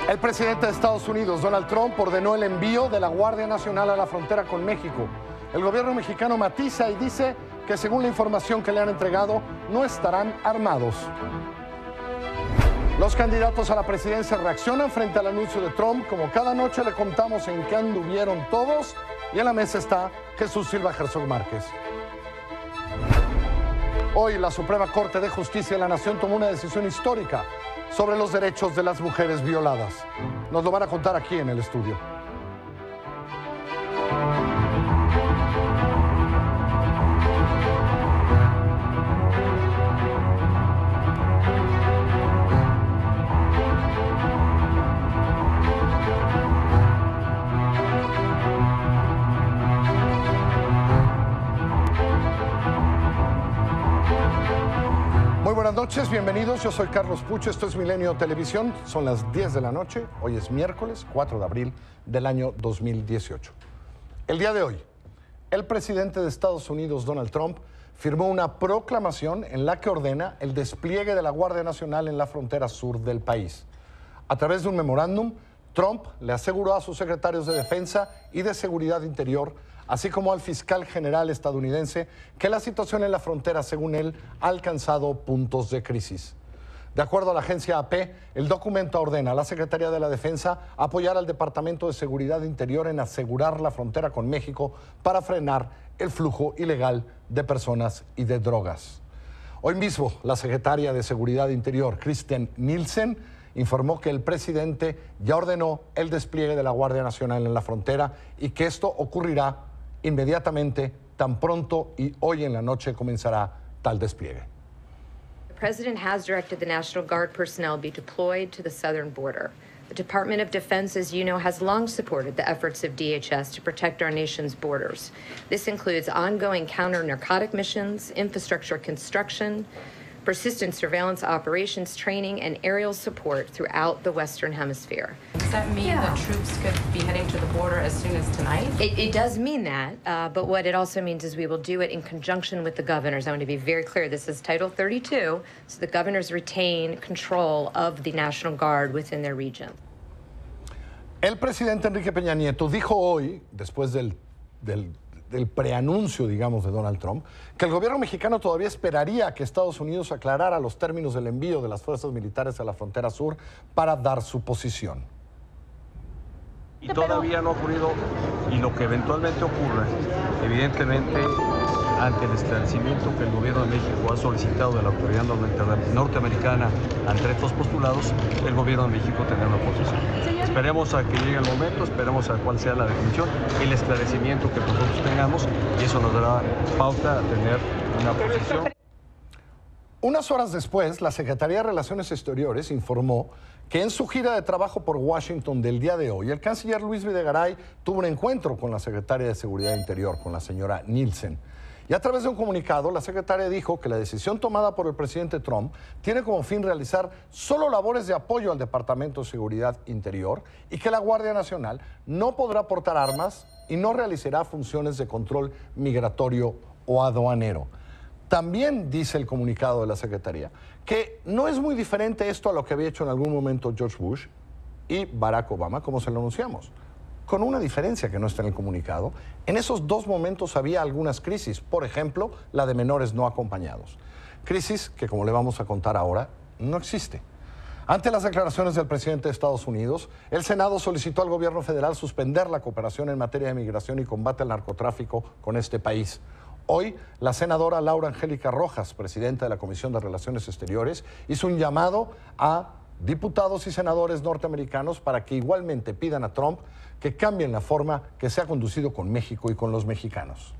El presidente de Estados Unidos, Donald Trump, ordenó el envío de la Guardia Nacional a la frontera con México. El gobierno mexicano matiza y dice que, según la información que le han entregado, no estarán armados. Los candidatos a la presidencia reaccionan frente al anuncio de Trump. Como cada noche le contamos en qué anduvieron todos, y en la mesa está Jesús Silva Herzog Márquez. Hoy la Suprema Corte de Justicia de la Nación tomó una decisión histórica sobre los derechos de las mujeres violadas. Nos lo van a contar aquí en el estudio. Buenas noches, bienvenidos. Yo soy Carlos Pucho, esto es Milenio Televisión. Son las 10 de la noche, hoy es miércoles 4 de abril del año 2018. El día de hoy, el presidente de Estados Unidos, Donald Trump, firmó una proclamación en la que ordena el despliegue de la Guardia Nacional en la frontera sur del país. A través de un memorándum, Trump le aseguró a sus secretarios de Defensa y de Seguridad Interior, así como al fiscal general estadounidense, que la situación en la frontera, según él, ha alcanzado puntos de crisis. De acuerdo a la agencia AP, el documento ordena a la Secretaría de la Defensa apoyar al Departamento de Seguridad Interior en asegurar la frontera con México para frenar el flujo ilegal de personas y de drogas. Hoy mismo, la secretaria de Seguridad Interior, Kirstjen Nielsen, informó que el presidente ya ordenó el despliegue de la Guardia Nacional en la frontera y que esto ocurrirá inmediatamente, tan pronto y hoy en la noche comenzará tal despliegue. The President has directed the National Guard personnel be deployed to the southern border. The Department of Defense, as you know, has long supported the efforts of DHS to protect our nation's borders. This includes ongoing counter-narcotic missions, infrastructure construction, persistent surveillance operations training, and aerial support throughout the Western Hemisphere. Does that mean that troops could be heading to the border as soon as tonight? It does mean that, but what it also means is we will do it in conjunction with the governors. I want to be very clear, this is Title 32, so the governors retain control of the National Guard within their region. El presidente Enrique Peña Nieto dijo hoy, después del preanuncio, digamos, de Donald Trump, que el gobierno mexicano todavía esperaría que Estados Unidos aclarara los términos del envío de las fuerzas militares a la frontera sur para dar su posición. Y todavía no ha ocurrido, y lo que eventualmente ocurra, evidentemente, ante el esclarecimiento que el gobierno de México ha solicitado de la autoridad norteamericana ante estos postulados, el gobierno de México tendrá una posición. Esperemos a que llegue el momento, esperemos a cuál sea la definición, el esclarecimiento que nosotros tengamos, y eso nos dará pauta a tener una posición. Unas horas después, la Secretaría de Relaciones Exteriores informó que en su gira de trabajo por Washington del día de hoy, el canciller Luis Videgaray tuvo un encuentro con la secretaria de Seguridad Interior, con la señora Nielsen. Y a través de un comunicado, la secretaria dijo que la decisión tomada por el presidente Trump tiene como fin realizar solo labores de apoyo al Departamento de Seguridad Interior y que la Guardia Nacional no podrá portar armas y no realizará funciones de control migratorio o aduanero. También dice el comunicado de la Secretaría que no es muy diferente esto a lo que había hecho en algún momento George Bush y Barack Obama, como se lo anunciamos. Con una diferencia que no está en el comunicado, en esos dos momentos había algunas crisis, por ejemplo, la de menores no acompañados. Crisis que, como le vamos a contar ahora, no existe. Ante las declaraciones del presidente de Estados Unidos, el Senado solicitó al gobierno federal suspender la cooperación en materia de migración y combate al narcotráfico con este país. Hoy, la senadora Laura Angélica Rojas, presidenta de la Comisión de Relaciones Exteriores, hizo un llamado a diputados y senadores norteamericanos para que igualmente pidan a Trump que cambien la forma que se ha conducido con México y con los mexicanos.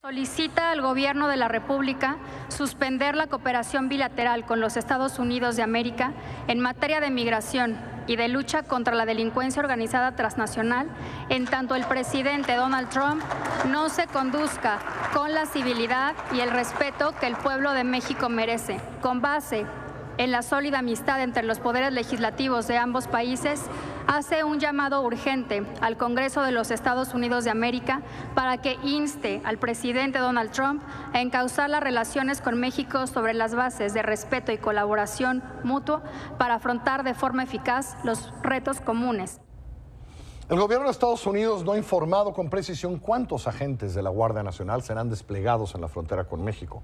Solicita al Gobierno de la República suspender la cooperación bilateral con los Estados Unidos de América en materia de migración y de lucha contra la delincuencia organizada transnacional, en tanto el presidente Donald Trump no se conduzca con la civilidad y el respeto que el pueblo de México merece, con base en la sólida amistad entre los poderes legislativos de ambos países, hace un llamado urgente al Congreso de los Estados Unidos de América para que inste al presidente Donald Trump a encauzar las relaciones con México sobre las bases de respeto y colaboración mutuo para afrontar de forma eficaz los retos comunes. El gobierno de Estados Unidos no ha informado con precisión cuántos agentes de la Guardia Nacional serán desplegados en la frontera con México.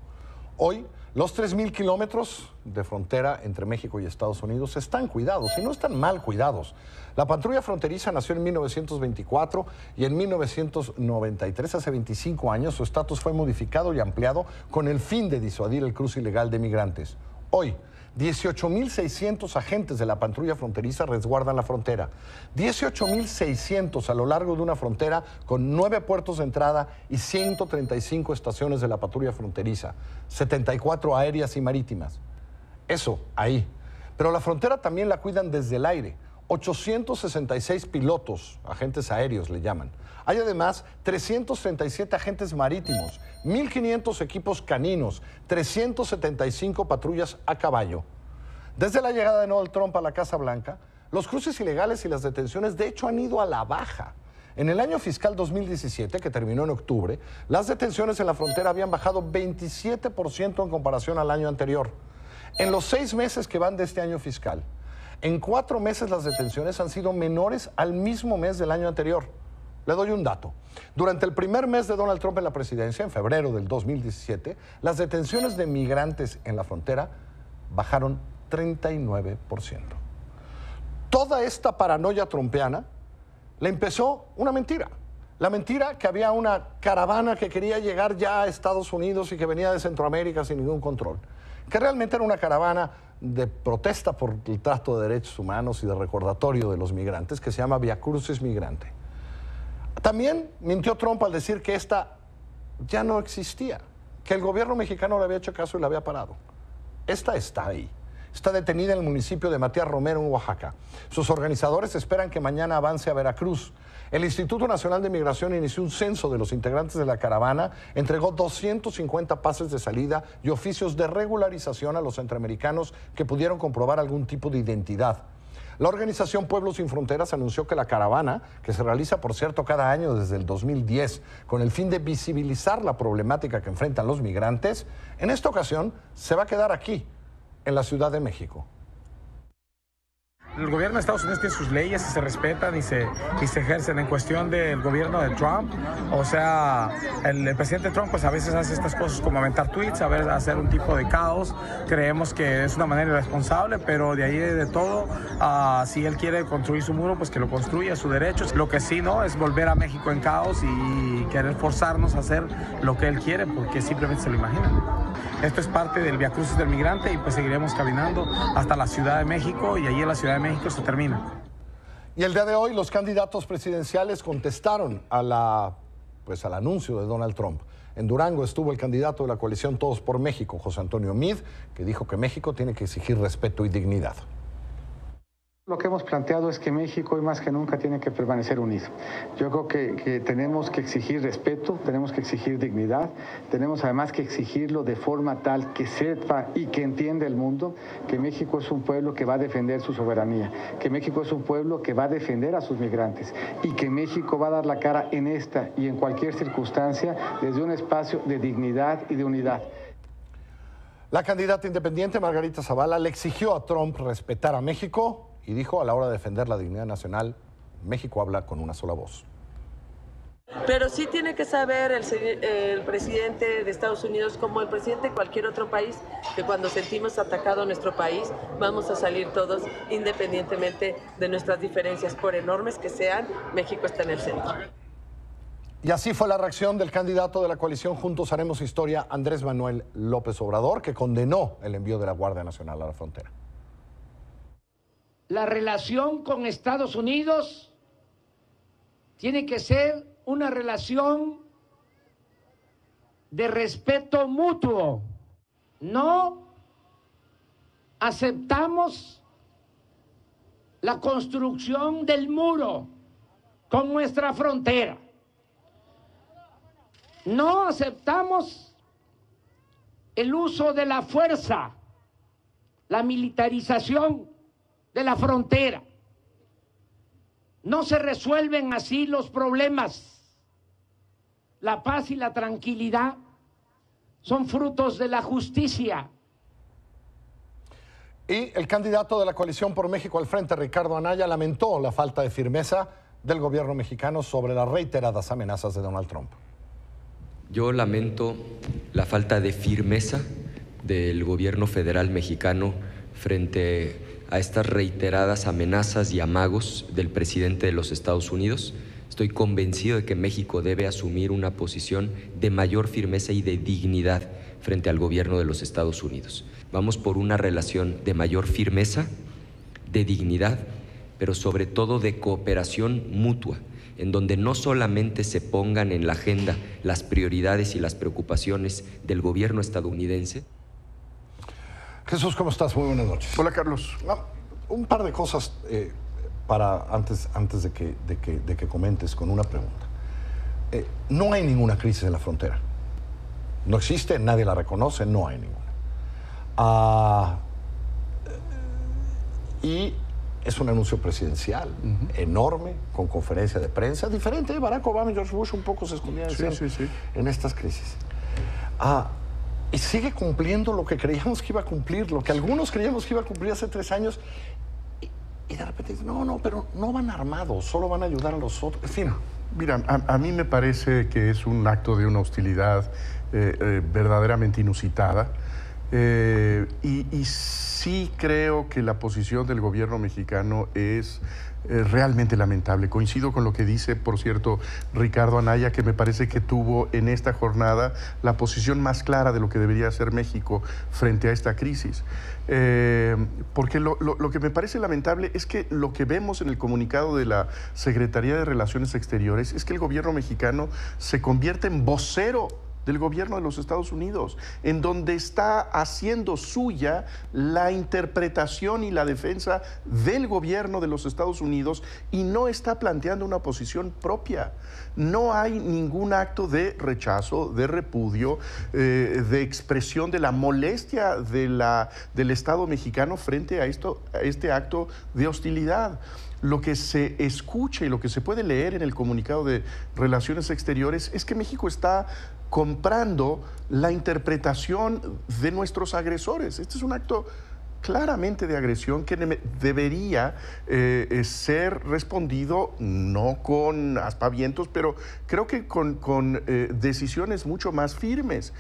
Hoy, los 3.000 kilómetros de frontera entre México y Estados Unidos están cuidados y no están mal cuidados. La patrulla fronteriza nació en 1924 y en 1993, hace 25 años, su estatus fue modificado y ampliado con el fin de disuadir el cruce ilegal de migrantes. Hoy, 18.600 agentes de la patrulla fronteriza resguardan la frontera. 18.600 a lo largo de una frontera con 9 puertos de entrada y 135 estaciones de la patrulla fronteriza, 74 aéreas y marítimas. Eso, ahí. Pero la frontera también la cuidan desde el aire. 866 pilotos, agentes aéreos le llaman. Hay además 337 agentes marítimos, 1.500 equipos caninos, 375 patrullas a caballo. Desde la llegada de Donald Trump a la Casa Blanca, los cruces ilegales y las detenciones de hecho han ido a la baja. En el año fiscal 2017, que terminó en octubre, las detenciones en la frontera habían bajado 27% en comparación al año anterior. En los 6 meses que van de este año fiscal, en 4 meses las detenciones han sido menores al mismo mes del año anterior. Le doy un dato. Durante el primer mes de Donald Trump en la presidencia, en febrero del 2017, las detenciones de migrantes en la frontera bajaron 39%. Toda esta paranoia trumpiana le empezó una mentira. La mentira que había una caravana que quería llegar ya a Estados Unidos y que venía de Centroamérica sin ningún control. Que realmente era una caravana de protesta por el trato de derechos humanos y de recordatorio de los migrantes, que se llama Vía Crucis Migrante. También mintió Trump al decir que esta ya no existía, que el gobierno mexicano le había hecho caso y la había parado. Esta está ahí. Está detenida en el municipio de Matías Romero, en Oaxaca. Sus organizadores esperan que mañana avance a Veracruz. El Instituto Nacional de Migración inició un censo de los integrantes de la caravana, entregó 250 pases de salida y oficios de regularización a los centroamericanos que pudieron comprobar algún tipo de identidad. La organización Pueblos Sin Fronteras anunció que la caravana, que se realiza por cierto cada año desde el 2010, con el fin de visibilizar la problemática que enfrentan los migrantes, en esta ocasión se va a quedar aquí, en la Ciudad de México. El gobierno de Estados Unidos tiene sus leyes y se respetan y se ejercen. En cuestión del gobierno de Trump, o sea, el presidente Trump pues a veces hace estas cosas como aventar tweets, hacer un tipo de caos. Creemos que es una manera irresponsable, pero de ahí de todo, si él quiere construir su muro, pues que lo construya, a su derecho. Lo que sí no es volver a México en caos y querer forzarnos a hacer lo que él quiere, porque simplemente se lo imagina. Esto es parte del Vía Crucis del Migrante y pues seguiremos caminando hasta la Ciudad de México y allí en la Ciudad de México se termina. Y el día de hoy los candidatos presidenciales contestaron al anuncio de Donald Trump. En Durango estuvo el candidato de la coalición Todos por México, José Antonio Meade, que dijo que México tiene que exigir respeto y dignidad. Lo que hemos planteado es que México hoy más que nunca tiene que permanecer unido. Yo creo que tenemos que exigir respeto, tenemos que exigir dignidad, tenemos además que exigirlo de forma tal que sepa y que entienda el mundo que México es un pueblo que va a defender su soberanía, que México es un pueblo que va a defender a sus migrantes y que México va a dar la cara en esta y en cualquier circunstancia desde un espacio de dignidad y de unidad. La candidata independiente Margarita Zavala le exigió a Trump respetar a México y dijo, a la hora de defender la dignidad nacional, México habla con una sola voz. Pero sí tiene que saber el presidente de Estados Unidos, como el presidente de cualquier otro país, que cuando sentimos atacado a nuestro país, vamos a salir todos, independientemente de nuestras diferencias, por enormes que sean, México está en el centro. Y así fue la reacción del candidato de la coalición Juntos Haremos Historia, Andrés Manuel López Obrador, que condenó el envío de la Guardia Nacional a la frontera. La relación con Estados Unidos tiene que ser una relación de respeto mutuo. No aceptamos la construcción del muro con nuestra frontera. No aceptamos el uso de la fuerza la militarización de la frontera. No se resuelven así los problemas. La paz y la tranquilidad son frutos de la justicia. Y el candidato de la Coalición por México al Frente, Ricardo Anaya, lamentó la falta de firmeza del gobierno mexicano sobre las reiteradas amenazas de Donald Trump. Yo lamento la falta de firmeza del gobierno federal mexicano frente a estas reiteradas amenazas y amagos del presidente de los Estados Unidos. Estoy convencido de que México debe asumir una posición de mayor firmeza y de dignidad frente al gobierno de los Estados Unidos. Vamos por una relación de mayor firmeza, de dignidad, pero sobre todo de cooperación mutua, en donde no solamente se pongan en la agenda las prioridades y las preocupaciones del gobierno estadounidense. Jesús, ¿cómo estás? Muy buenas noches. Hola, Carlos. Un par de cosas para antes de que comentes con una pregunta. No hay ninguna crisis en la frontera. No existe, nadie la reconoce, no hay ninguna. Y es un anuncio presidencial enorme, con conferencia de prensa, diferente de Barack Obama y George Bush, un poco se escondían en estas crisis. Y sigue cumpliendo lo que creíamos que iba a cumplir, lo que algunos creíamos que iba a cumplir hace 3 años. Y de repente dicen, no, pero no van armados, solo van a ayudar a los otros. En fin. Mira, a mí me parece que es un acto de una hostilidad verdaderamente inusitada. Y sí creo que la posición del gobierno mexicano es realmente lamentable. Coincido con lo que dice, por cierto, Ricardo Anaya, que me parece que tuvo en esta jornada la posición más clara de lo que debería hacer México frente a esta crisis. Porque lo que me parece lamentable es que lo que vemos en el comunicado de la Secretaría de Relaciones Exteriores es que el gobierno mexicano se convierte en vocero del gobierno de los Estados Unidos, en donde está haciendo suya la interpretación y la defensa del gobierno de los Estados Unidos y no está planteando una posición propia. No hay ningún acto de rechazo, de repudio, de expresión de la molestia del Estado mexicano frente a este acto de hostilidad. Lo que se escucha y lo que se puede leer en el comunicado de Relaciones Exteriores es que México está comprando la interpretación de nuestros agresores. Este es un acto claramente de agresión que debería ser respondido no con aspavientos, pero creo que con decisiones mucho más firmes.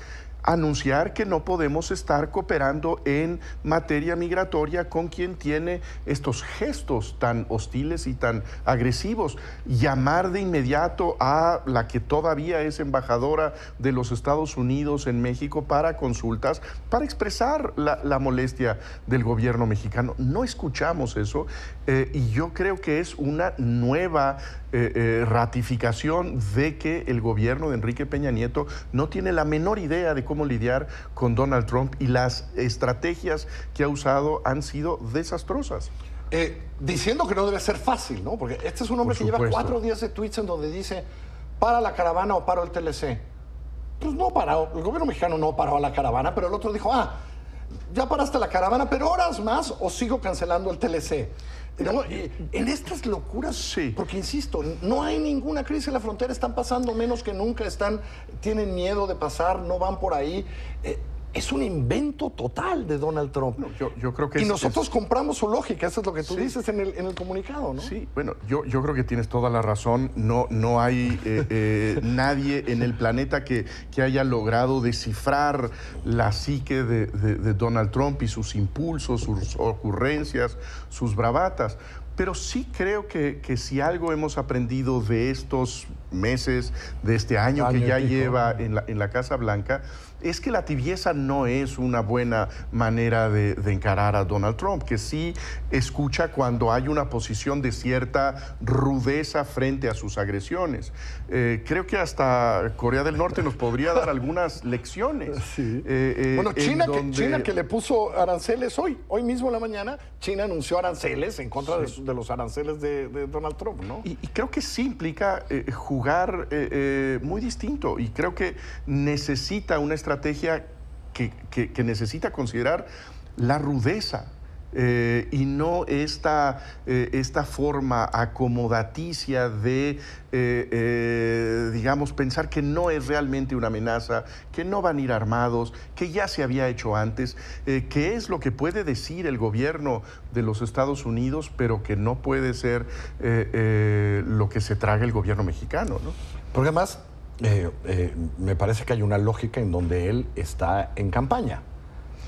Anunciar que no podemos estar cooperando en materia migratoria con quien tiene estos gestos tan hostiles y tan agresivos. Llamar de inmediato a la que todavía es embajadora de los Estados Unidos en México para consultas, para expresar la molestia del gobierno mexicano. No escuchamos eso y yo creo que es una nueva ratificación de que el gobierno de Enrique Peña Nieto no tiene la menor idea de cómo lidiar con Donald Trump y las estrategias que ha usado han sido desastrosas. Diciendo que no debe ser fácil, ¿no? Porque este es un hombre que lleva 4 días de tweets en donde dice para la caravana o paro el TLC. Pues no paró, el gobierno mexicano no paró a la caravana, pero el otro dijo, ya paraste la caravana, pero horas más o sigo cancelando el TLC. ¿No? En estas locuras, sí. Porque insisto, no hay ninguna crisis en la frontera, están pasando menos que nunca, tienen miedo de pasar, no van por ahí. Es un invento total de Donald Trump. No, yo creo que nosotros compramos su lógica, eso es lo que tú dices en el comunicado, ¿no? Sí, bueno, yo creo que tienes toda la razón. No hay nadie en el planeta que haya logrado descifrar la psique de Donald Trump y sus impulsos, sus ocurrencias, sus bravatas. Pero sí creo que si algo hemos aprendido de estos meses, de este año que ya lleva en la Casa Blanca, es que la tibieza no es una buena manera de encarar a Donald Trump, que sí escucha cuando hay una posición de cierta rudeza frente a sus agresiones. Creo que hasta Corea del Norte nos podría dar algunas lecciones. Sí. Bueno, China que le puso aranceles hoy mismo en la mañana, China anunció aranceles en contra de los aranceles de Donald Trump, ¿no? Y creo que sí implica jugar muy distinto, y creo que necesita una estrategia que necesita considerar la rudeza. Y no esta forma acomodaticia de, digamos, pensar que no es realmente una amenaza, que no van a ir armados, que ya se había hecho antes, que es lo que puede decir el gobierno de los Estados Unidos, pero que no puede ser lo que se traga el gobierno mexicano, ¿no? Porque además, me parece que hay una lógica en donde él está en campaña.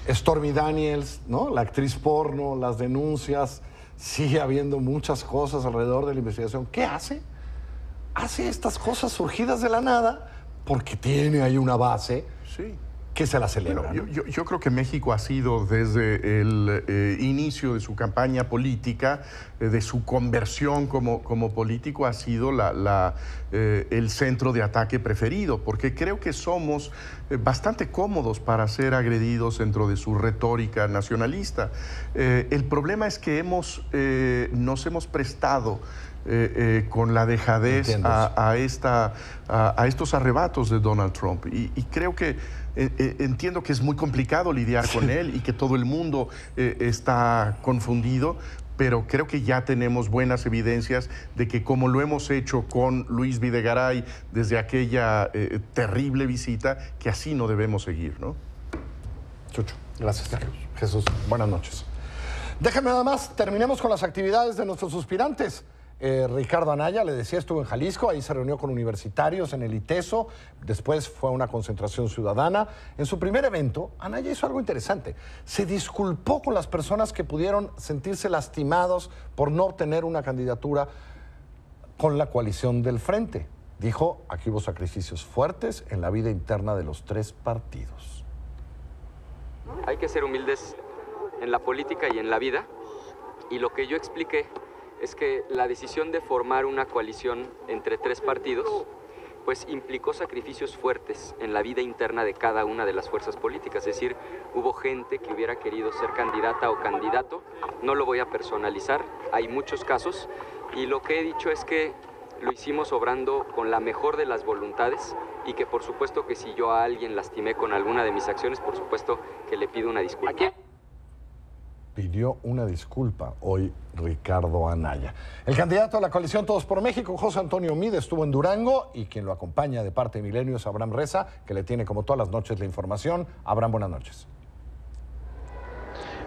Stormy Daniels, ¿no? La actriz porno, las denuncias, sigue habiendo muchas cosas alrededor de la investigación. ¿Qué hace? Hace estas cosas surgidas de la nada porque tiene ahí una base que se la celebra. Bueno, yo creo que México ha sido desde el inicio de su campaña política, de su conversión como político, ha sido el centro de ataque preferido, porque creo que somos bastante cómodos para ser agredidos dentro de su retórica nacionalista. El problema es que nos hemos prestado con la dejadez a estos arrebatos de Donald Trump. Y creo que entiendo que es muy complicado lidiar con él y que todo el mundo está confundido, pero creo que ya tenemos buenas evidencias de que, como lo hemos hecho con Luis Videgaray desde aquella terrible visita, que así no debemos seguir, ¿no? Chucho, gracias, Carlos. Jesús, buenas noches. Déjame nada más, terminemos con las actividades de nuestros suspirantes. Ricardo Anaya, le decía, estuvo en Jalisco, ahí se reunió con universitarios en el ITESO, después fue a una concentración ciudadana. En su primer evento, Anaya hizo algo interesante. Se disculpó con las personas que pudieron sentirse lastimados por no obtener una candidatura con la coalición del Frente. Dijo, aquí hubo sacrificios fuertes en la vida interna de los tres partidos. Hay que ser humildes en la política y en la vida, y lo que yo expliqué es que la decisión de formar una coalición entre tres partidos pues implicó sacrificios fuertes en la vida interna de cada una de las fuerzas políticas. Es decir, hubo gente que hubiera querido ser candidata o candidato. No lo voy a personalizar, hay muchos casos, y lo que he dicho es que lo hicimos obrando con la mejor de las voluntades, y que por supuesto que si yo a alguien lastimé con alguna de mis acciones, por supuesto que le pido una disculpa. Pidió una disculpa hoy Ricardo Anaya. El candidato a la coalición Todos por México, José Antonio Meade, estuvo en Durango, y quien lo acompaña de parte de Milenio es Abraham Reza, que le tiene como todas las noches la información. Abraham, buenas noches.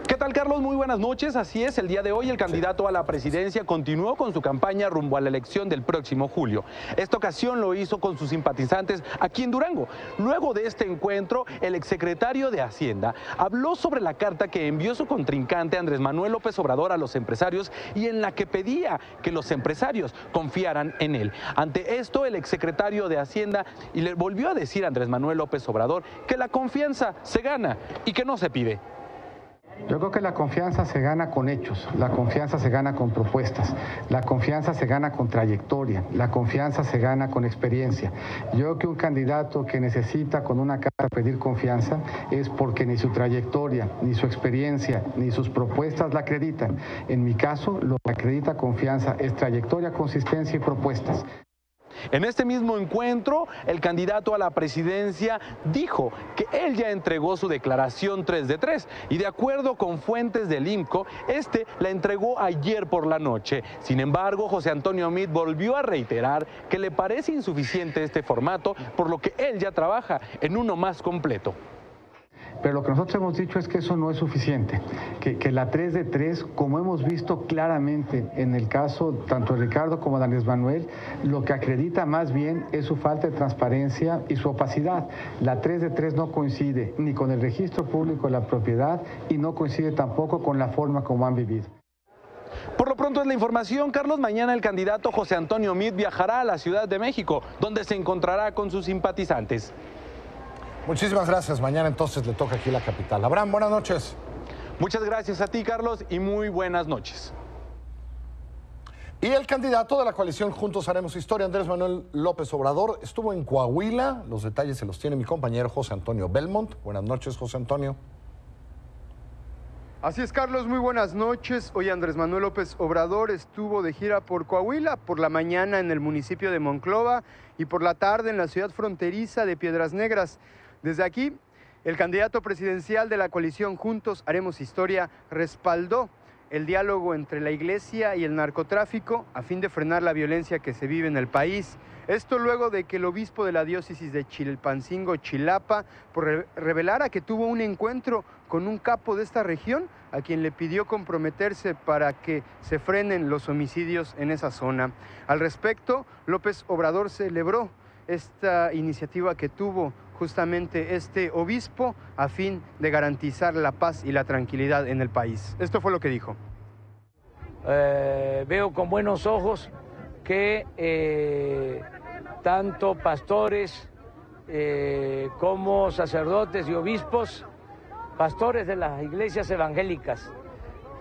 ¿Qué tal, Carlos? Muy buenas noches. Así es, el día de hoy el candidato a la presidencia continuó con su campaña rumbo a la elección del próximo julio. Esta ocasión lo hizo con sus simpatizantes aquí en Durango. Luego de este encuentro, el exsecretario de Hacienda habló sobre la carta que envió su contrincante Andrés Manuel López Obrador a los empresarios, y en la que pedía que los empresarios confiaran en él. Ante esto, el exsecretario de Hacienda le volvió a decir a Andrés Manuel López Obrador que la confianza se gana y que no se pide. Yo creo que la confianza se gana con hechos, la confianza se gana con propuestas, la confianza se gana con trayectoria, la confianza se gana con experiencia. Yo creo que un candidato que necesita con una carta pedir confianza es porque ni su trayectoria, ni su experiencia, ni sus propuestas la acreditan. En mi caso, lo que acredita confianza es trayectoria, consistencia y propuestas. En este mismo encuentro, el candidato a la presidencia dijo que él ya entregó su declaración 3 de 3 y, de acuerdo con fuentes del IMCO, la entregó ayer por la noche. Sin embargo, José Antonio Meade volvió a reiterar que le parece insuficiente este formato, por lo que él ya trabaja en uno más completo. Pero lo que nosotros hemos dicho es que eso no es suficiente, que la 3 de 3, como hemos visto claramente en el caso tanto de Ricardo como de Andrés Manuel, lo que acredita más bien es su falta de transparencia y su opacidad. La 3 de 3 no coincide ni con el registro público de la propiedad y no coincide tampoco con la forma como han vivido. Por lo pronto es la información, Carlos. Mañana el candidato José Antonio Meade viajará a la Ciudad de México, donde se encontrará con sus simpatizantes. Muchísimas gracias. Mañana entonces le toca aquí la capital. Abraham, buenas noches. Muchas gracias a ti, Carlos, y muy buenas noches. Y el candidato de la coalición Juntos Haremos Historia, Andrés Manuel López Obrador, estuvo en Coahuila. Los detalles se los tiene mi compañero José Antonio Belmont. Buenas noches, José Antonio. Así es, Carlos, muy buenas noches. Hoy Andrés Manuel López Obrador estuvo de gira por Coahuila, por la mañana en el municipio de Monclova y por la tarde en la ciudad fronteriza de Piedras Negras. Desde aquí El candidato presidencial de la coalición Juntos Haremos Historia respaldó el diálogo entre la Iglesia y el narcotráfico a fin de frenar la violencia que se vive en el país. Esto luego de que el obispo de la diócesis de Chilpancingo, Chilapa, revelara que tuvo un encuentro con un capo de esta región, a quien le pidió comprometerse para que se frenen los homicidios en esa zona. Al respecto, López Obrador celebró esta iniciativa que tuvo justamente este obispo a fin de garantizar la paz y la tranquilidad en el país. Esto fue lo que dijo. Veo con buenos ojos que tanto pastores como sacerdotes y obispos, pastores de las iglesias evangélicas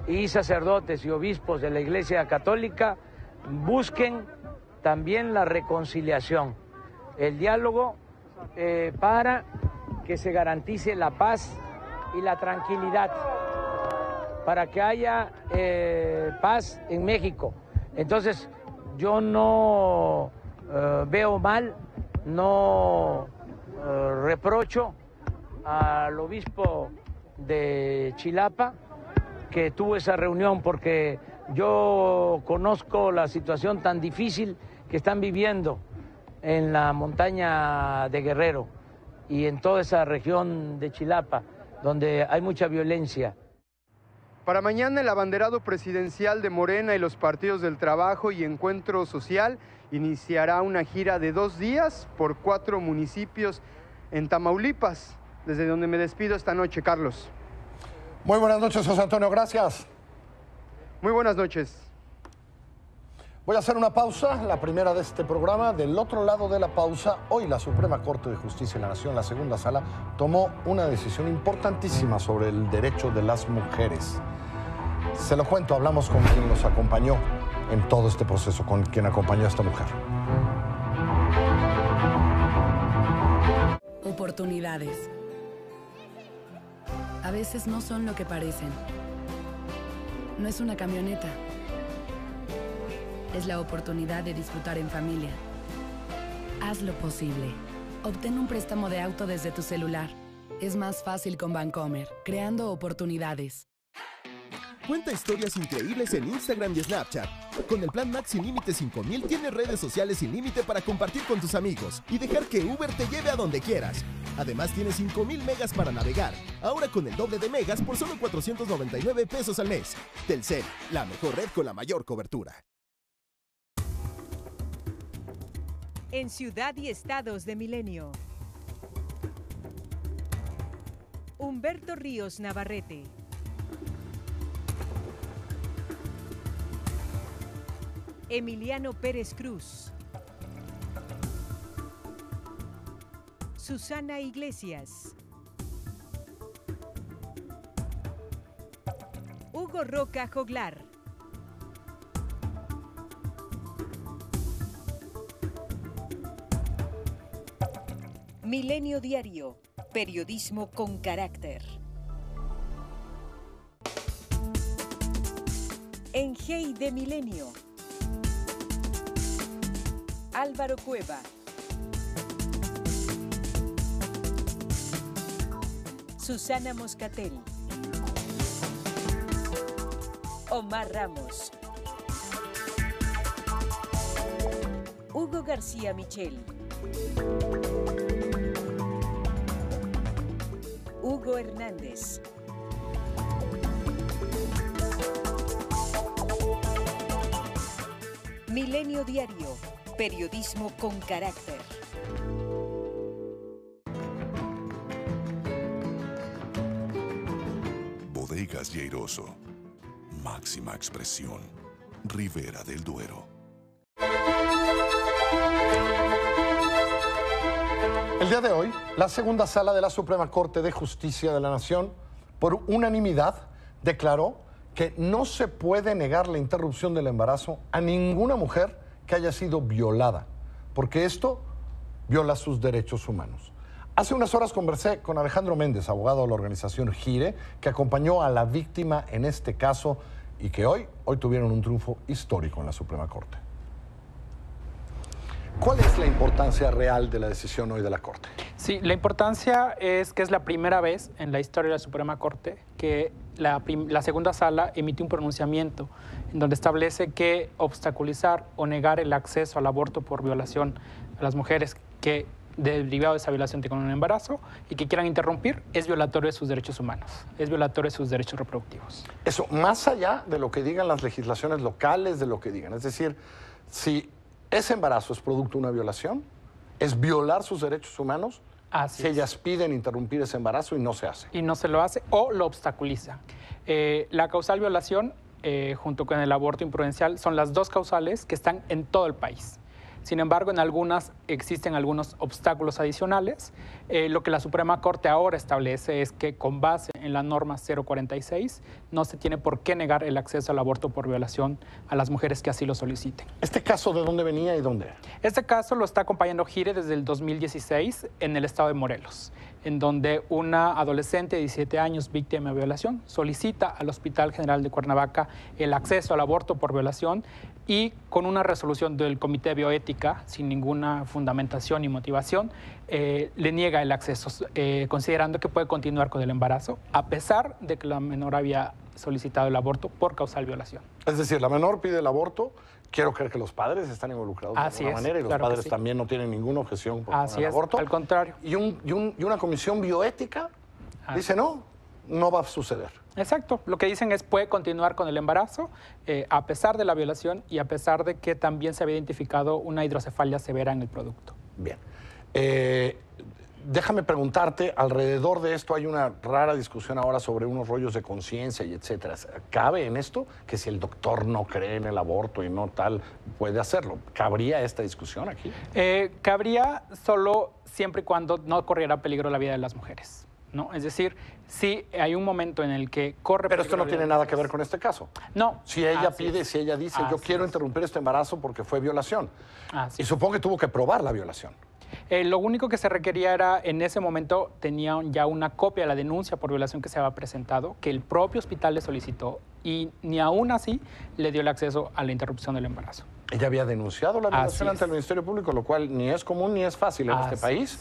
y sacerdotes y obispos de la Iglesia Católica busquen también la reconciliación, el diálogo para que se garantice la paz y la tranquilidad, para que haya paz en México. Entonces, yo no veo mal, no reprocho al obispo de Chilapa que tuvo esa reunión, porque yo conozco la situación tan difícil que están viviendo en la montaña de Guerrero y en toda esa región de Chilapa, donde hay mucha violencia. Para mañana, el abanderado presidencial de Morena y los partidos del Trabajo y Encuentro Social iniciará una gira de 2 días por 4 municipios en Tamaulipas, desde donde me despido esta noche, Carlos. Muy buenas noches, José Antonio, gracias. Muy buenas noches. Voy a hacer una pausa, la primera de este programa. Del otro lado de la pausa, hoy la Suprema Corte de Justicia de la Nación, la segunda sala, tomó una decisión importantísima sobre el derecho de las mujeres. Se lo cuento, hablamos con quien los acompañó en todo este proceso, con quien acompañó a esta mujer. Oportunidades. A veces no son lo que parecen. No es una camioneta. Es la oportunidad de disfrutar en familia. Haz lo posible. Obtén un préstamo de auto desde tu celular. Es más fácil con Bancomer, creando oportunidades. Cuenta historias increíbles en Instagram y Snapchat. Con el plan Max sin límite 5000 tienes redes sociales sin límite para compartir con tus amigos y dejar que Uber te lleve a donde quieras. Además tienes 5000 megas para navegar. Ahora con el doble de megas por solo 499 pesos al mes. Telcel, la mejor red con la mayor cobertura. En Ciudad y Estados de Milenio. Humberto Ríos Navarrete. Emiliano Pérez Cruz. Susana Iglesias. Hugo Roca Joglar. Milenio Diario, periodismo con carácter. En Hey de Milenio. Álvaro Cueva. Susana Moscatel. Omar Ramos. Hugo García Michel. Hugo Hernández. Milenio Diario, periodismo con carácter. Bodegas Lleiroso. Máxima expresión. Ribera del Duero. El día de hoy, la segunda sala de la Suprema Corte de Justicia de la Nación, por unanimidad, declaró que no se puede negar la interrupción del embarazo a ninguna mujer que haya sido violada, porque esto viola sus derechos humanos. Hace unas horas conversé con Alejandro Méndez, abogado de la organización GIRE, que acompañó a la víctima en este caso y que hoy tuvieron un triunfo histórico en la Suprema Corte. ¿Cuál es la importancia real de la decisión hoy de la Corte? Sí, la importancia es que es la primera vez en la historia de la Suprema Corte que la segunda sala emite un pronunciamiento en donde establece que obstaculizar o negar el acceso al aborto por violación a las mujeres que derivado de esa violación tengan un embarazo y que quieran interrumpir es violatorio de sus derechos humanos, es violatorio de sus derechos reproductivos. Eso, más allá de lo que digan las legislaciones locales, de lo que digan. Es decir, si ese embarazo es producto de una violación, es violar sus derechos humanos. Así si ellas piden interrumpir ese embarazo y no se hace. Y no se lo hace o lo obstaculiza. La causal violación, junto con el aborto imprudencial, son las dos causales que están en todo el país. Sin embargo, en algunas existen algunos obstáculos adicionales. Lo que la Suprema Corte ahora establece es que con base en la norma 046 no se tiene por qué negar el acceso al aborto por violación a las mujeres que así lo soliciten. ¿Este caso de dónde venía y dónde? Este caso lo está acompañando Gire desde el 2016 en el estado de Morelos, en donde una adolescente de 17 años víctima de violación solicita al Hospital General de Cuernavaca el acceso al aborto por violación y con una resolución del Comité de Bioética, sin ninguna fundamentación ni motivación, le niega el acceso, considerando que puede continuar con el embarazo, a pesar de que la menor había solicitado el aborto por causal violación. Es decir, la menor pide el aborto, quiero creer que los padres están involucrados de alguna manera y los padres también no tienen ninguna objeción por el aborto. Al contrario. Y una comisión bioética dice no va a suceder. Exacto. Lo que dicen es puede continuar con el embarazo a pesar de la violación y a pesar de que también se había identificado una hidrocefalia severa en el producto. Bien. Déjame preguntarte, alrededor de esto hay una rara discusión ahora sobre unos rollos de conciencia y etcétera. ¿Cabe en esto que si el doctor no cree en el aborto y no tal, puede hacerlo? ¿Cabría esta discusión aquí? Cabría solo siempre y cuando no corriera peligro la vida de las mujeres, ¿no? Es decir, si hay un momento en el que corre Pero esto no tiene nada que ver con este caso. No. Si ella pide, si ella dice, yo quiero interrumpir este embarazo porque fue violación. Y supongo que tuvo que probar la violación. Lo único que se requería era, en ese momento, tenían ya una copia de la denuncia por violación que se había presentado, que el propio hospital le solicitó y ni aún así le dio el acceso a la interrupción del embarazo. Ella había denunciado la violación ante el Ministerio Público, lo cual ni es común ni es fácil en este país.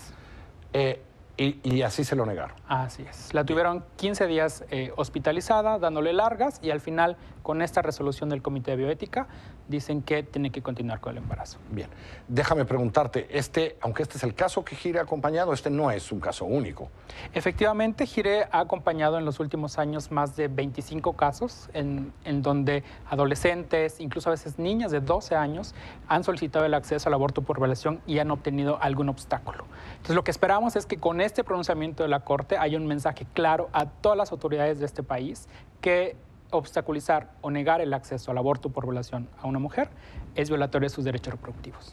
Y así se lo negaron. Así es. La tuvieron 15 días hospitalizada, dándole largas, y al final, con esta resolución del Comité de Bioética, dicen que tiene que continuar con el embarazo. Bien. Déjame preguntarte, aunque este es el caso que Gire ha acompañado, este no es un caso único. Efectivamente, Gire ha acompañado en los últimos años más de 25 casos en donde adolescentes, incluso a veces niñas de 12 años, han solicitado el acceso al aborto por violación y han obtenido algún obstáculo. Entonces, lo que esperamos es que con este pronunciamiento de la Corte haya un mensaje claro a todas las autoridades de este país que obstaculizar o negar el acceso al aborto por violación a una mujer es violatorio de sus derechos reproductivos.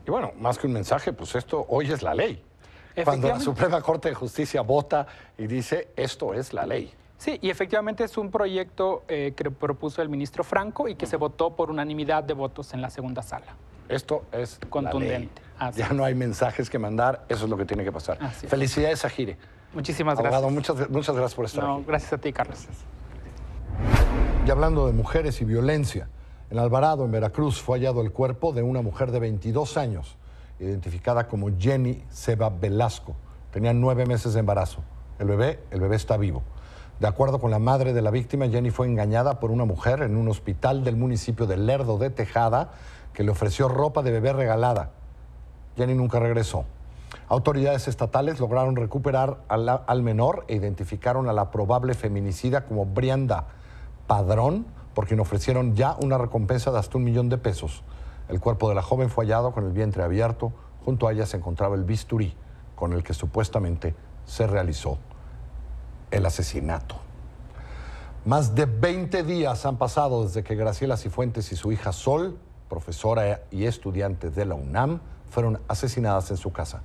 Y bueno, más que un mensaje, pues esto hoy es la ley. Cuando la Suprema Corte de Justicia vota y dice, esto es la ley. Sí, y efectivamente es un proyecto que propuso el ministro Franco y que se votó por unanimidad de votos en la segunda sala. Esto es contundente. Ya no hay mensajes que mandar, eso es lo que tiene que pasar. Felicidades a Gire. Muchísimas Abogado, gracias. muchas gracias por estar aquí. Gracias a ti, Carlos. Y hablando de mujeres y violencia, en Alvarado, en Veracruz, fue hallado el cuerpo de una mujer de 22 años, identificada como Jenny Seba Velasco. Tenía 9 meses de embarazo. El bebé está vivo. De acuerdo con la madre de la víctima, Jenny fue engañada por una mujer en un hospital del municipio de Lerdo de Tejada que le ofreció ropa de bebé regalada. Jenny nunca regresó. Autoridades estatales lograron recuperar al menor e identificaron a la probable feminicida como Brianda Padrón, por quien ofrecieron ya una recompensa de hasta $1 millón. El cuerpo de la joven fue hallado con el vientre abierto. Junto a ella se encontraba el bisturí con el que supuestamente se realizó el asesinato. Más de 20 días han pasado desde que Graciela Cifuentes y su hija Sol, profesora y estudiante de la UNAM, fueron asesinadas en su casa.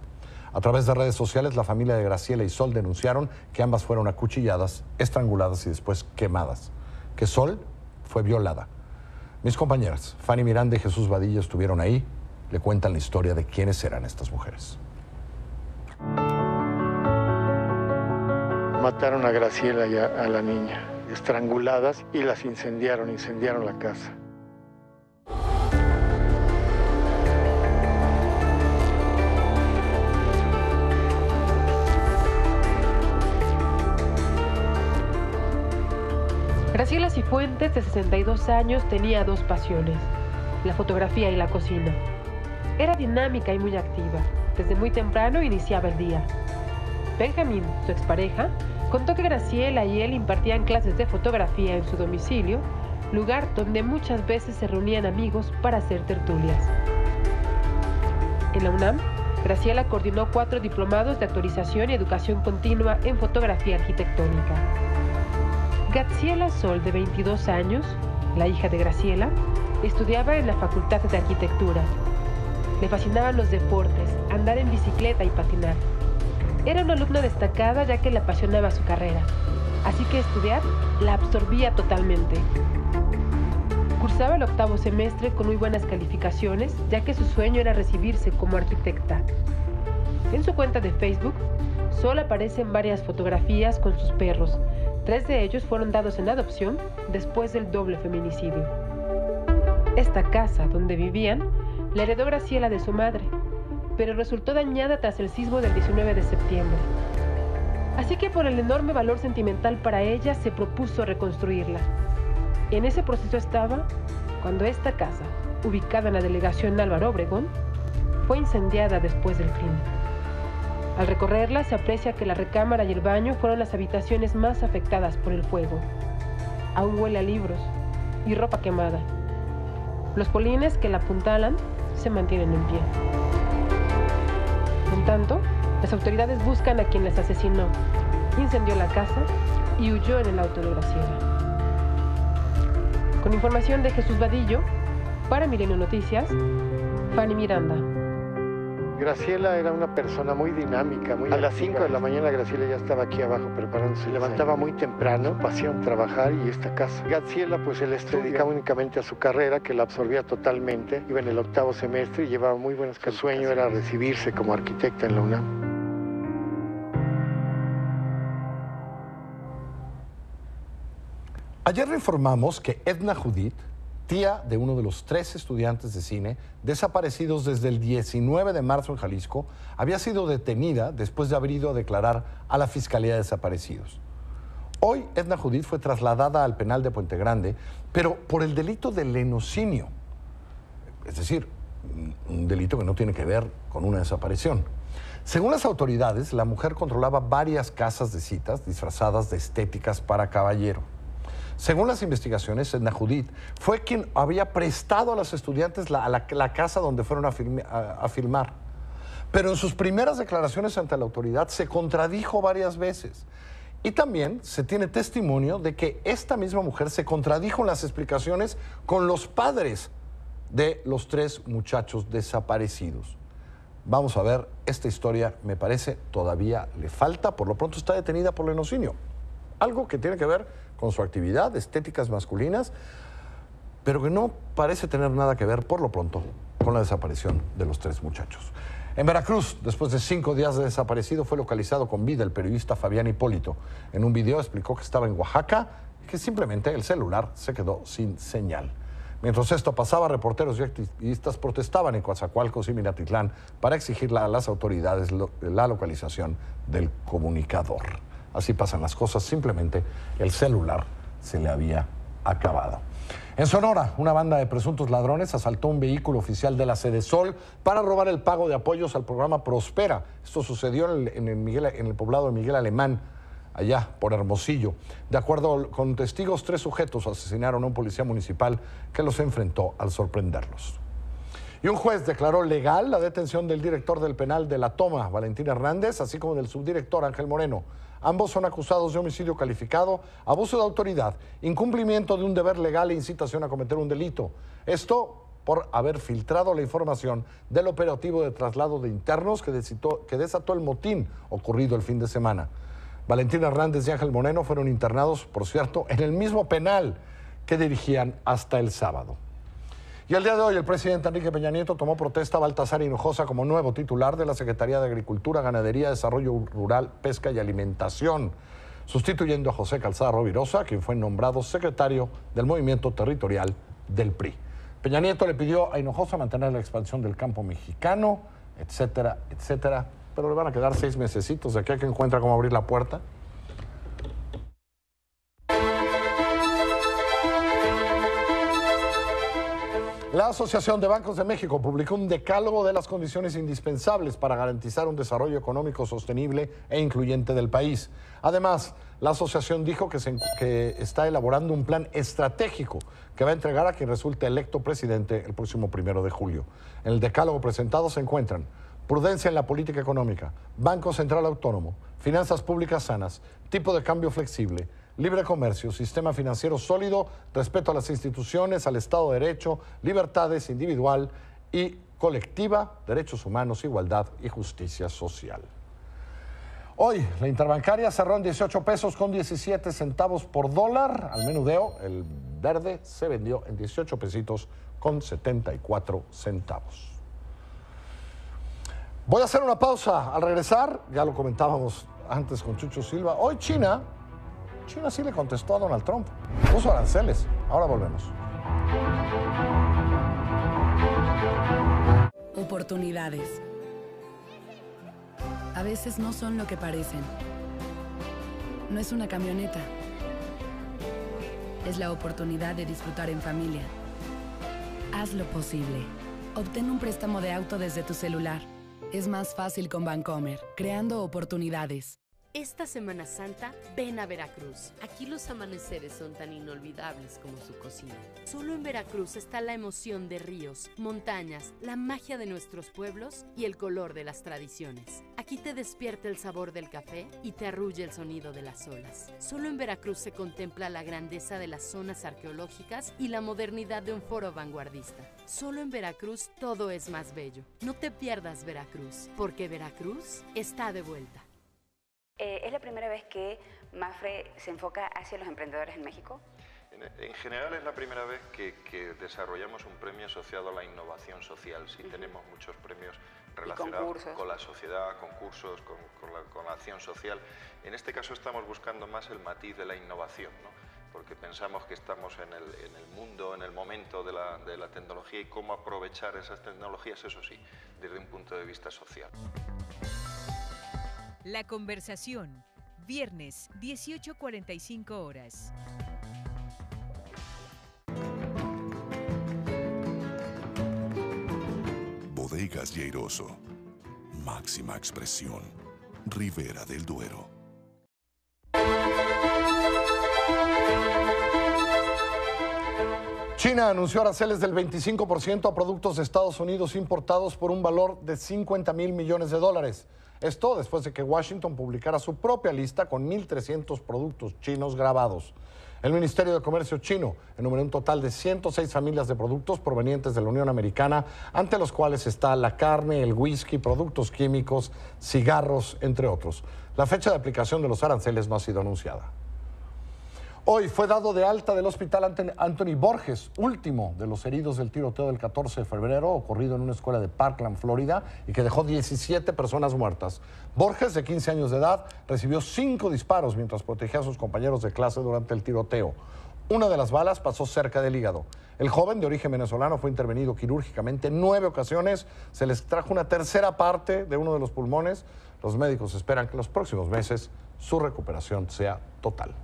A través de redes sociales, la familia de Graciela y Sol denunciaron que ambas fueron acuchilladas, estranguladas y después quemadas. Que Sol fue violada. Mis compañeras, Fanny Miranda y Jesús Vadillo, estuvieron ahí. Le cuentan la historia de quiénes eran estas mujeres. Mataron a Graciela y a la niña, estranguladas, y las incendiaron la casa. Graciela Cifuentes, de 62 años, tenía dos pasiones, la fotografía y la cocina. Era dinámica y muy activa. Desde muy temprano iniciaba el día. Benjamín, su expareja, contó que Graciela y él impartían clases de fotografía en su domicilio, lugar donde muchas veces se reunían amigos para hacer tertulias. En la UNAM, Graciela coordinó 4 diplomados de actualización y educación continua en fotografía arquitectónica. Graciela Sol, de 22 años, la hija de Graciela, estudiaba en la Facultad de Arquitectura. Le fascinaban los deportes, andar en bicicleta y patinar. Era una alumna destacada ya que le apasionaba su carrera, así que estudiar la absorbía totalmente. Cursaba el 8º semestre con muy buenas calificaciones, ya que su sueño era recibirse como arquitecta. En su cuenta de Facebook, Sol aparecen varias fotografías con sus perros. 3 de ellos fueron dados en adopción después del doble feminicidio. Esta casa donde vivían la heredó Graciela de su madre, pero resultó dañada tras el sismo del 19 de septiembre. Así que por el enorme valor sentimental para ella se propuso reconstruirla. En ese proceso estaba cuando esta casa, ubicada en la delegación Álvaro Obregón, fue incendiada después del crimen. Al recorrerla se aprecia que la recámara y el baño fueron las habitaciones más afectadas por el fuego. Aún huele a libros y ropa quemada. Los polines que la apuntalan se mantienen en pie. En tanto, las autoridades buscan a quien las asesinó, incendió la casa y huyó en el auto de Graciela. Con información de Jesús Vadillo, para Milenio Noticias, Fanny Miranda. Graciela era una persona muy dinámica. A las 5 de la mañana Graciela ya estaba aquí abajo preparándose. Se levantaba muy temprano, pasión, trabajar y esta casa. Graciela pues se dedicaba únicamente a su carrera, que la absorbía totalmente. Iba en el 8º semestre y llevaba muy buenas calificaciones. Su sueño era recibirse como arquitecta en la UNAM. Ayer le informamos que Edna Judith, tía de uno de los 3 estudiantes de cine desaparecidos desde el 19 de marzo en Jalisco, había sido detenida después de haber ido a declarar a la Fiscalía de Desaparecidos. Hoy Edna Judith fue trasladada al penal de Puente Grande, pero por el delito de lenocinio, es decir, un delito que no tiene que ver con una desaparición. Según las autoridades, la mujer controlaba varias casas de citas disfrazadas de estéticas para caballero. Según las investigaciones, Edna Judith fue quien había prestado a los estudiantes la casa donde fueron a filmar. Pero en sus primeras declaraciones ante la autoridad se contradijo varias veces. Y también se tiene testimonio de que esta misma mujer se contradijo en las explicaciones con los padres de los 3 muchachos desaparecidos. Vamos a ver, esta historia me parece todavía le falta, por lo pronto está detenida por lenocinio. Algo que tiene que ver con su actividad, estéticas masculinas, pero que no parece tener nada que ver, por lo pronto, con la desaparición de los 3 muchachos. En Veracruz, después de 5 días de desaparecido, fue localizado con vida el periodista Fabián Hipólito. En un video explicó que estaba en Oaxaca y que simplemente el celular se quedó sin señal. Mientras esto pasaba, reporteros y activistas protestaban en Coatzacoalcos y Minatitlán para exigir a las autoridades la localización del comunicador. Así pasan las cosas, simplemente el celular se le había acabado. En Sonora, una banda de presuntos ladrones asaltó un vehículo oficial de la Sedesol para robar el pago de apoyos al programa Prospera. Esto sucedió en el poblado de Miguel Alemán, allá por Hermosillo. De acuerdo con testigos, 3 sujetos asesinaron a un policía municipal que los enfrentó al sorprenderlos. Y un juez declaró legal la detención del director del penal de La Toma, Valentín Hernández, así como del subdirector Ángel Moreno. Ambos son acusados de homicidio calificado, abuso de autoridad, incumplimiento de un deber legal e incitación a cometer un delito. Esto por haber filtrado la información del operativo de traslado de internos que desató el motín ocurrido el fin de semana. Valentín Hernández y Ángel Moreno fueron internados, por cierto, en el mismo penal que dirigían hasta el sábado. Y el día de hoy el presidente Enrique Peña Nieto tomó protesta a Baltasar Hinojosa como nuevo titular de la Secretaría de Agricultura, Ganadería, Desarrollo Rural, Pesca y Alimentación, sustituyendo a José Calzada Rovirosa, quien fue nombrado secretario del Movimiento Territorial del PRI. Peña Nieto le pidió a Hinojosa mantener la expansión del campo mexicano, etcétera, etcétera, pero le van a quedar 6 mesecitos de aquí a que encuentra cómo abrir la puerta. La Asociación de Bancos de México publicó un decálogo de las condiciones indispensables para garantizar un desarrollo económico sostenible e incluyente del país. Además, la asociación dijo que está elaborando un plan estratégico que va a entregar a quien resulte electo presidente el próximo 1 de julio. En el decálogo presentado se encuentran prudencia en la política económica, Banco Central Autónomo, finanzas públicas sanas, tipo de cambio flexible, libre comercio, sistema financiero sólido, respeto a las instituciones, al Estado de Derecho, libertades individual y colectiva, derechos humanos, igualdad y justicia social. Hoy, la interbancaria cerró en 18 pesos con 17 centavos por dólar. Al menudeo, el verde se vendió en 18 pesitos con 74 centavos. Voy a hacer una pausa. Al regresar, ya lo comentábamos antes con Chucho Silva, hoy China sí le contestó a Donald Trump. Puso aranceles. Ahora volvemos. Oportunidades. A veces no son lo que parecen. No es una camioneta. Es la oportunidad de disfrutar en familia. Hazlo posible. Obtén un préstamo de auto desde tu celular. Es más fácil con Bancomer, creando oportunidades. Esta Semana Santa, ven a Veracruz. Aquí los amaneceres son tan inolvidables como su cocina. Solo en Veracruz está la emoción de ríos, montañas, la magia de nuestros pueblos y el color de las tradiciones. Aquí te despierta el sabor del café y te arrulla el sonido de las olas. Solo en Veracruz se contempla la grandeza de las zonas arqueológicas y la modernidad de un foro vanguardista. Solo en Veracruz todo es más bello. No te pierdas Veracruz, porque Veracruz está de vuelta. ¿Es la primera vez que MAPFRE se enfoca hacia los emprendedores en México? En general es la primera vez que desarrollamos un premio asociado a la innovación social. Sí, tenemos muchos premios relacionados con la sociedad, concursos, con la acción social. En este caso estamos buscando más el matiz de la innovación, ¿no? Porque pensamos que estamos en el mundo, en el momento de la tecnología y cómo aprovechar esas tecnologías, eso sí, desde un punto de vista social. La Conversación, viernes, 18:45 horas. Bodegas Lleiroso. Máxima expresión. Ribera del Duero. China anunció aranceles del 25% a productos de Estados Unidos importados por un valor de $50,000 millones. Esto después de que Washington publicara su propia lista con 1.300 productos chinos grabados. El Ministerio de Comercio chino enumeró un total de 106 familias de productos provenientes de la Unión Americana, ante los cuales está la carne, el whisky, productos químicos, cigarros, entre otros. La fecha de aplicación de los aranceles no ha sido anunciada. Hoy fue dado de alta del hospital Anthony Borges, último de los heridos del tiroteo del 14 de febrero ocurrido en una escuela de Parkland, Florida, y que dejó 17 personas muertas. Borges, de 15 años de edad, recibió 5 disparos mientras protegía a sus compañeros de clase durante el tiroteo. Una de las balas pasó cerca del hígado. El joven, de origen venezolano, fue intervenido quirúrgicamente en 9 ocasiones. Se les trajo una tercera parte de uno de los pulmones. Los médicos esperan que en los próximos meses su recuperación sea total.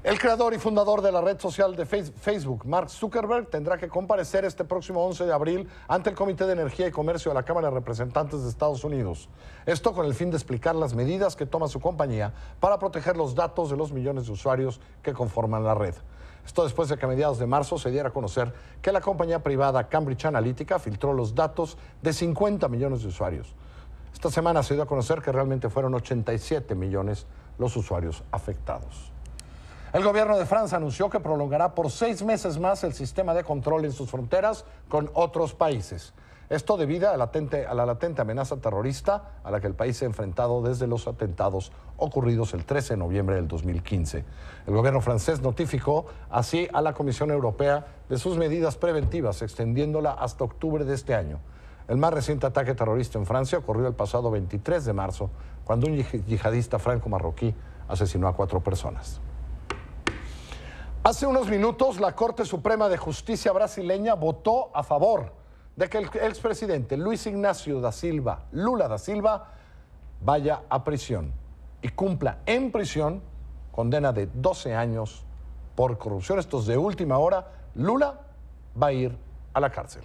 El creador y fundador de la red social de Facebook, Mark Zuckerberg, tendrá que comparecer este próximo 11 de abril ante el Comité de Energía y Comercio de la Cámara de Representantes de Estados Unidos. Esto con el fin de explicar las medidas que toma su compañía para proteger los datos de los millones de usuarios que conforman la red. Esto después de que a mediados de marzo se diera a conocer que la compañía privada Cambridge Analytica filtró los datos de 50 millones de usuarios. Esta semana se dio a conocer que realmente fueron 87 millones los usuarios afectados. El gobierno de Francia anunció que prolongará por 6 meses más el sistema de control en sus fronteras con otros países. Esto debido a la latente amenaza terrorista a la que el país se ha enfrentado desde los atentados ocurridos el 13 de noviembre del 2015. El gobierno francés notificó así a la Comisión Europea de sus medidas preventivas, extendiéndola hasta octubre de este año. El más reciente ataque terrorista en Francia ocurrió el pasado 23 de marzo, cuando un yihadista franco-marroquí asesinó a 4 personas. Hace unos minutos, la Corte Suprema de Justicia brasileña votó a favor de que el expresidente Luis Ignacio Lula da Silva, vaya a prisión y cumpla en prisión condena de 12 años por corrupción. Esto es de última hora. Lula va a ir a la cárcel.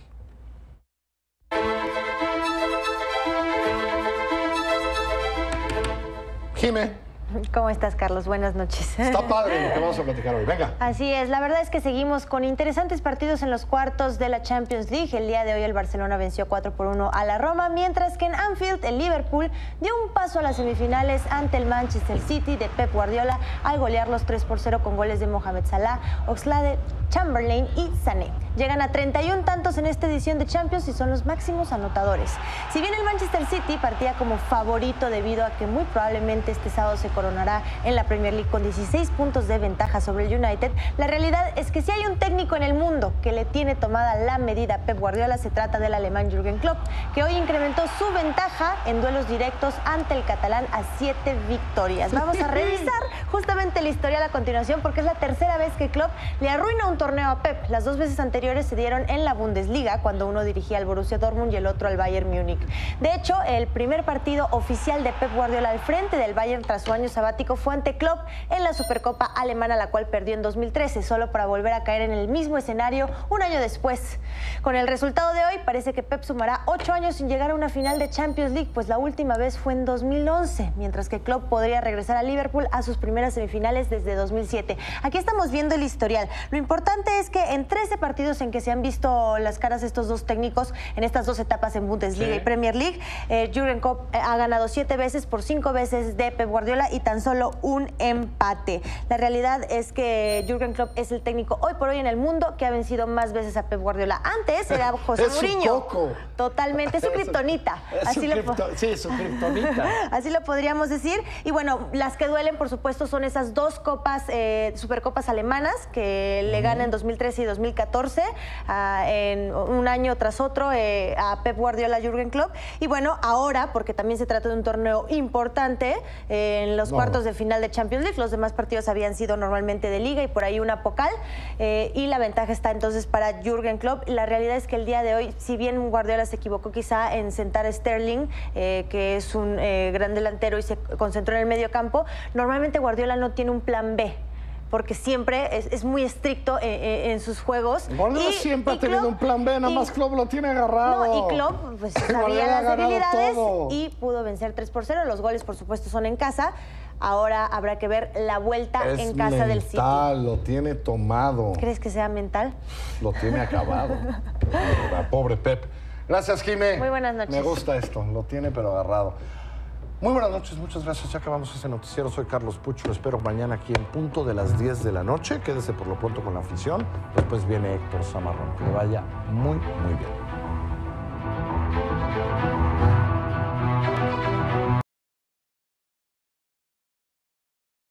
Jime. ¿Cómo estás, Carlos? Buenas noches. Está padre lo que vamos a platicar hoy. Venga. Así es. La verdad es que seguimos con interesantes partidos en los cuartos de la Champions League. El día de hoy el Barcelona venció 4-1 a la Roma, mientras que en Anfield el Liverpool dio un paso a las semifinales ante el Manchester City de Pep Guardiola al golearlos 3-0 con goles de Mohamed Salah, Oxlade-Chamberlain y Sané. Llegan a 31 tantos en esta edición de Champions y son los máximos anotadores. Si bien el Manchester City partía como favorito debido a que muy probablemente este sábado se coronará en la Premier League con 16 puntos de ventaja sobre el United, la realidad es que si hay un técnico en el mundo que le tiene tomada la medida a Pep Guardiola, se trata del alemán Jürgen Klopp, que hoy incrementó su ventaja en duelos directos ante el catalán a 7 victorias. Vamos a revisar justamente el historial a continuación porque es la tercera vez que Klopp le arruina un torneo a Pep. Las dos veces anteriores se dieron en la Bundesliga, cuando uno dirigía al Borussia Dortmund y el otro al Bayern Múnich. De hecho, el primer partido oficial de Pep Guardiola al frente del Bayern tras su año sabático fue ante Klopp en la Supercopa alemana, la cual perdió en 2013, solo para volver a caer en el mismo escenario un año después. Con el resultado de hoy, parece que Pep sumará 8 años sin llegar a una final de Champions League, pues la última vez fue en 2011, mientras que Klopp podría regresar a Liverpool a sus primeras semifinales desde 2007. Aquí estamos viendo el historial. Lo importante es que en 13 partidos en que se han visto las caras de estos dos técnicos en estas dos etapas en Bundesliga y Premier League, Jürgen Klopp ha ganado 7 veces por 5 veces de Pep Guardiola y tan solo un empate. La realidad es que Jürgen Klopp es el técnico hoy por hoy en el mundo que ha vencido más veces a Pep Guardiola. Antes era José Mourinho. Totalmente, es su kriptonita. Sí, su kriptonita. Así lo podríamos decir. Y bueno, las que duelen, por supuesto, son esas dos copas, supercopas alemanas que le ganan en 2013 y 2014, en un año tras otro, a Pep Guardiola, Jürgen Klopp. Y bueno, ahora, porque también se trata de un torneo importante, en los cuartos de final de Champions League, los demás partidos habían sido normalmente de Liga y por ahí una Pokal, y la ventaja está entonces para Jürgen Klopp. La realidad es que el día de hoy, si bien Guardiola se equivocó quizá en sentar a Sterling, que es un gran delantero, y se concentró en el medio campo, normalmente Guardiola no tiene un plan B, porque siempre es muy estricto en sus juegos. Guardiola siempre ha tenido un plan B, nada más Klopp lo tiene agarrado. No, y Klopp pues, sabía las debilidades y pudo vencer 3-0. Los goles, por supuesto, son en casa. Ahora habrá que ver la vuelta en casa del City. Lo tiene tomado. ¿Crees que sea mental? Lo tiene acabado. Pobre Pep. Gracias, Jimé. Muy buenas noches. Me gusta esto, lo tiene pero agarrado. Muy buenas noches, muchas gracias. Ya acabamos ese noticiero. Soy Carlos Puch, lo espero mañana aquí en punto de las 10 de la noche. Quédese por lo pronto con la afición. Después viene Héctor Zamarrón. Que le vaya muy, muy bien.